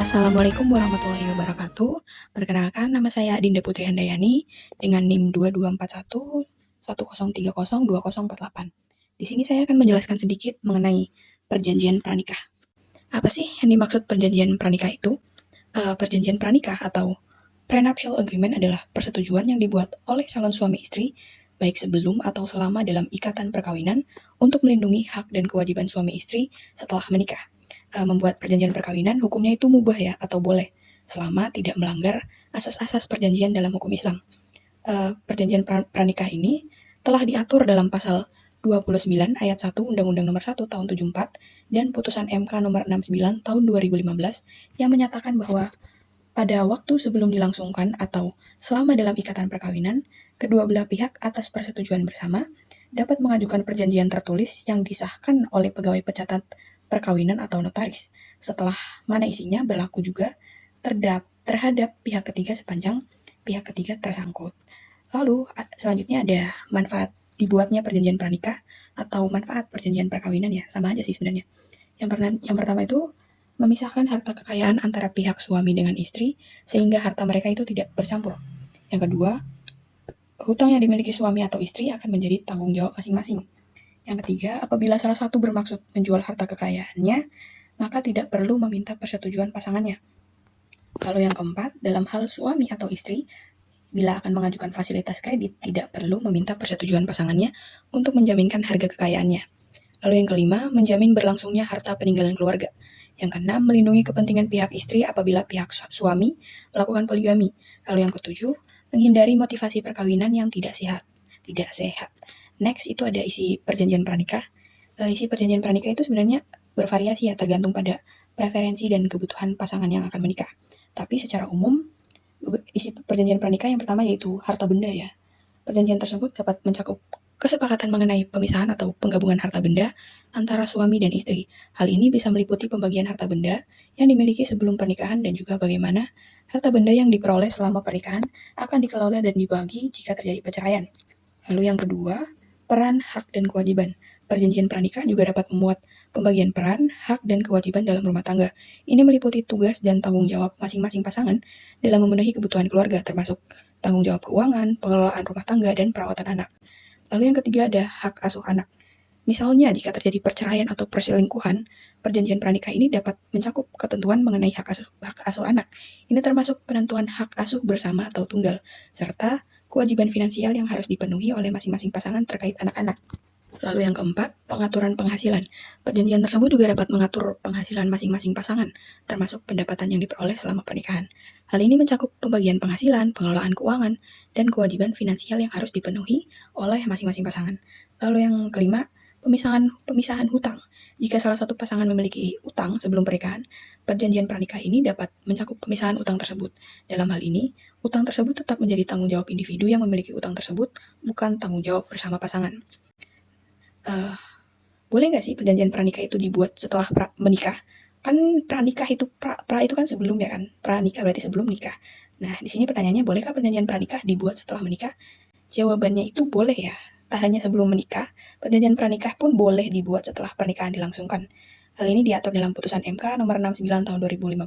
Assalamualaikum warahmatullahi wabarakatuh. Perkenalkan, nama saya Dinda Putri Handayani dengan NIM 2241 10302048. Di sini saya akan menjelaskan sedikit mengenai perjanjian pranikah. Apa sih yang dimaksud perjanjian pranikah itu? Perjanjian pranikah atau prenuptial agreement adalah persetujuan yang dibuat oleh calon suami istri baik sebelum atau selama dalam ikatan perkawinan untuk melindungi hak dan kewajiban suami istri setelah menikah. Membuat perjanjian perkawinan hukumnya itu mubah ya atau boleh selama tidak melanggar asas-asas perjanjian dalam hukum Islam. Perjanjian pranikah ini telah diatur dalam pasal 29 ayat 1 Undang-Undang Nomor 1 Tahun 74 dan putusan MK Nomor 69 Tahun 2015 yang menyatakan bahwa pada waktu sebelum dilangsungkan atau selama dalam ikatan perkawinan, kedua belah pihak atas persetujuan bersama dapat mengajukan perjanjian tertulis yang disahkan oleh pegawai pencatat perkawinan atau notaris, setelah mana isinya berlaku juga terhadap pihak ketiga sepanjang pihak ketiga tersangkut. Lalu selanjutnya ada manfaat dibuatnya perjanjian pranikah atau manfaat perjanjian perkawinan, ya sama aja sih sebenarnya. Yang pertama itu memisahkan harta kekayaan antara pihak suami dengan istri sehingga harta mereka itu tidak bercampur. Yang kedua, hutang yang dimiliki suami atau istri akan menjadi tanggung jawab masing-masing. Yang ketiga, apabila salah satu bermaksud menjual harta kekayaannya, maka tidak perlu meminta persetujuan pasangannya. Lalu yang keempat, dalam hal suami atau istri, bila akan mengajukan fasilitas kredit, tidak perlu meminta persetujuan pasangannya untuk menjaminkan harga kekayaannya. Lalu yang kelima, menjamin berlangsungnya harta peninggalan keluarga. Yang keenam, melindungi kepentingan pihak istri apabila pihak suami melakukan poligami. Lalu yang ketujuh, menghindari motivasi perkawinan yang tidak sehat. Next, itu ada isi perjanjian pranikah. Isi perjanjian pranikah itu sebenarnya bervariasi ya, tergantung pada preferensi dan kebutuhan pasangan yang akan menikah. Tapi secara umum, isi perjanjian pranikah yang pertama yaitu harta benda ya. Perjanjian tersebut dapat mencakup kesepakatan mengenai pemisahan atau penggabungan harta benda antara suami dan istri. Hal ini bisa meliputi pembagian harta benda yang dimiliki sebelum pernikahan dan juga bagaimana harta benda yang diperoleh selama pernikahan akan dikelola dan dibagi jika terjadi perceraian. Lalu yang kedua, peran, hak, dan kewajiban. Perjanjian pranikah juga dapat memuat pembagian peran, hak, dan kewajiban dalam rumah tangga. Ini meliputi tugas dan tanggung jawab masing-masing pasangan dalam memenuhi kebutuhan keluarga, termasuk tanggung jawab keuangan, pengelolaan rumah tangga, dan perawatan anak. Lalu yang ketiga ada hak asuh anak. Misalnya jika terjadi perceraian atau perselingkuhan, perjanjian pranikah ini dapat mencakup ketentuan mengenai hak asuh anak. Ini termasuk penentuan hak asuh bersama atau tunggal, serta kewajiban finansial yang harus dipenuhi oleh masing-masing pasangan terkait anak-anak. Lalu yang keempat, pengaturan penghasilan. Perjanjian tersebut juga dapat mengatur penghasilan masing-masing pasangan, termasuk pendapatan yang diperoleh selama pernikahan. Hal ini mencakup pembagian penghasilan, pengelolaan keuangan, dan kewajiban finansial yang harus dipenuhi oleh masing-masing pasangan. Lalu yang kelima, pemisahan hutang. Jika salah satu pasangan memiliki utang sebelum pernikahan, perjanjian pranikah ini dapat mencakup pemisahan utang tersebut. Dalam hal ini, utang tersebut tetap menjadi tanggung jawab individu yang memiliki utang tersebut, bukan tanggung jawab bersama pasangan. Boleh nggak sih perjanjian pranikah itu dibuat setelah menikah? Kan pranikah itu pra itu kan sebelum ya kan? Pranikah berarti sebelum nikah. Nah, di sini pertanyaannya, bolehkah perjanjian pranikah dibuat setelah menikah? Jawabannya itu boleh ya. Tak hanya sebelum menikah, perjanjian pranikah pun boleh dibuat setelah pernikahan dilangsungkan. Hal ini diatur dalam putusan MK nomor 69 tahun 2015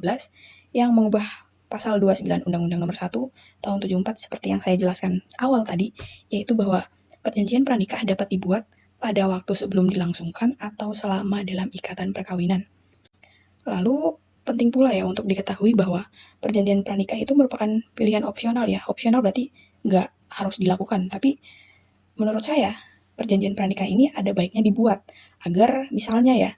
yang mengubah pasal 29 Undang-Undang Nomor 1 tahun 74 seperti yang saya jelaskan awal tadi, yaitu bahwa perjanjian pranikah dapat dibuat pada waktu sebelum dilangsungkan atau selama dalam ikatan perkawinan. Lalu penting pula ya untuk diketahui bahwa perjanjian pranikah itu merupakan pilihan opsional ya. Opsional berarti nggak harus dilakukan, tapi menurut saya perjanjian pranikah ini ada baiknya dibuat agar misalnya ya,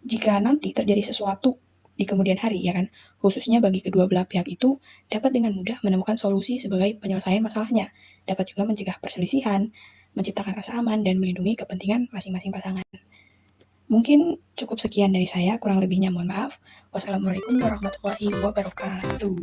jika nanti terjadi sesuatu di kemudian hari ya kan, khususnya bagi kedua belah pihak itu dapat dengan mudah menemukan solusi sebagai penyelesaian masalahnya, dapat juga mencegah perselisihan, menciptakan rasa aman, dan melindungi kepentingan masing-masing pasangan. Mungkin cukup sekian dari saya, kurang lebihnya mohon maaf. Wassalamualaikum warahmatullahi wabarakatuh.